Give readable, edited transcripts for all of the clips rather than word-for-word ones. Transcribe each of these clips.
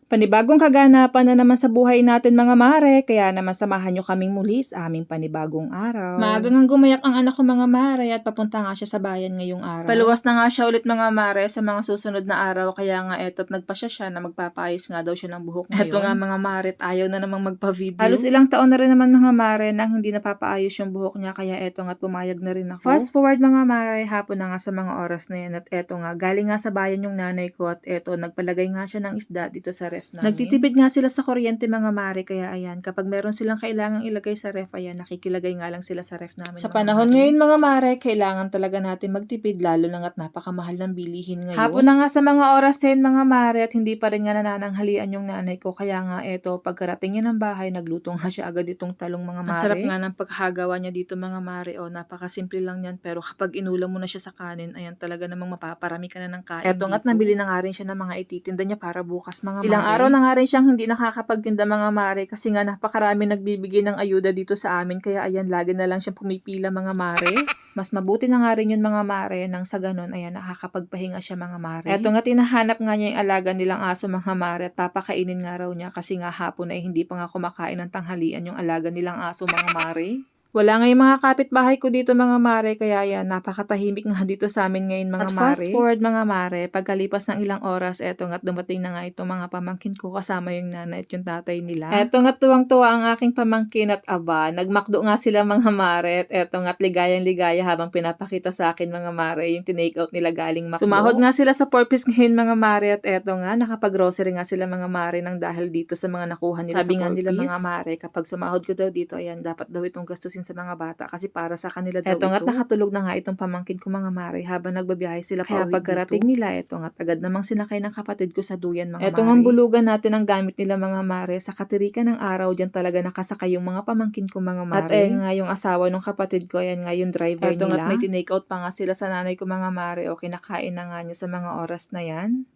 Panibagong kaganapan na naman sa buhay natin mga mare, kaya naman samahan nyo kaming muli sa aming panibagong araw. Maaga ngang gumayak ang anak ko mga mare at papunta nga siya sa bayan ngayong araw. Paluwas na nga siya ulit mga mare sa mga susunod na araw, kaya nga eto't nagpasya siya na magpapayos nga daw siya ng buhok ngayon. Eto nga mga mare, ayaw na namang magpa-video. Halos ilang taon na rin naman mga mare nang hindi napapaayos yung buhok niya, kaya eto nga't pumayag na rin ako. Fast forward mga mare, hapon na nga sa mga oras na yan at eto nga, galing nga sa bayan yung nanay ko at eto, nagpalagay nga siya ng isda dito sa ref namin. Nagtitipid nga sila sa kuryente mga mare, kaya ayan, kapag meron silang kailangang ilagay sa ref, ayan, nakikilagay nga lang sila sa ref namin. Sa panahon ngayon mga mare, kailangan talaga natin magtipid, lalo na nga't napakamahal ng bilihin ngayon. Hapon na nga sa mga oras din mga mare at hindi pa rin nga nanananghalian yung nanay ko, kaya nga eto, pagkarating niya ng bahay, nagluto nga siya agad itong talong mga mare. Ang sarap nga ng pagkakagawa niya dito mga mare, o napakasimple lang yan, pero kapag inulam mo na siya sa kanin, ayan, talaga namang mapaparami ka na ng kain. Eto nga't nabili na nga rin siya ng mga ititinda niya para bukas mga mare. Ilang araw na nga rin siyang hindi nakakapagtinda mga mare kasi nga napakarami nagbibigay ng ayuda dito sa amin, kaya ayan, lagi na lang siyang pumipila mga mare. Mas mabuti na nga rin yun mga mare, nang sa ganun, ayan, nakakapagpahinga siya mga mare. Eto nga, tinahanap nga niya yung alaga nilang aso mga mare at papakainin nga raw niya kasi nga hapon ay hindi pa nga kumakain ng tanghalian yung alaga nilang aso mga mare. Wala nga yung mga kapitbahay ko dito mga mare, kaya yan, napakatahimik nga dito sa amin ngayon mga mare. At fast forward mga mare, pagkalipas ng ilang oras, eto nga't dumating na nga itong mga pamangkin ko kasama yung nanay at yung tatay nila. Eto nga't tuwang-tuwa ang aking pamangkin at aba, nagmakdo nga sila mga mare at eto nga't ligayang-ligaya habang pinapakita sa akin mga mare yung tinake out nila galing makdo. Sumahod nga sila sa 4-piece ngayon mga mare at eto nga, nakapag-grocery nga sila mga mare ng dahil dito sa mga nakuha nila. Sabi nga nila mga mare, kapag sumahod ko daw dito, ayan, dapat daw itong gastusin sa mga bata kasi para sa kanila daw eto ito. Nga't nakatulog na nga itong pamangkin ko mga mare habang nagbabiyahe sila pauwi dito. Kaya pagkarating nila, eto nga't agad namang sinakay ng kapatid ko sa duyan mga mare. Eto nga bulugan natin ang gamit nila mga mare. Sa katirikan ng araw, dyan talaga nakasakay yung mga pamangkin ko mga mare. At nga yung asawa ng kapatid ko, ayan nga yung driver nila. Eto nga't may tinake out pa nga sila sa nanay ko mga mare, o kinakain na nga niya sa mga oras na yan.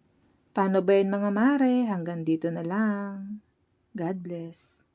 Paano ba yun mga mare? Hanggang dito na lang. God bless.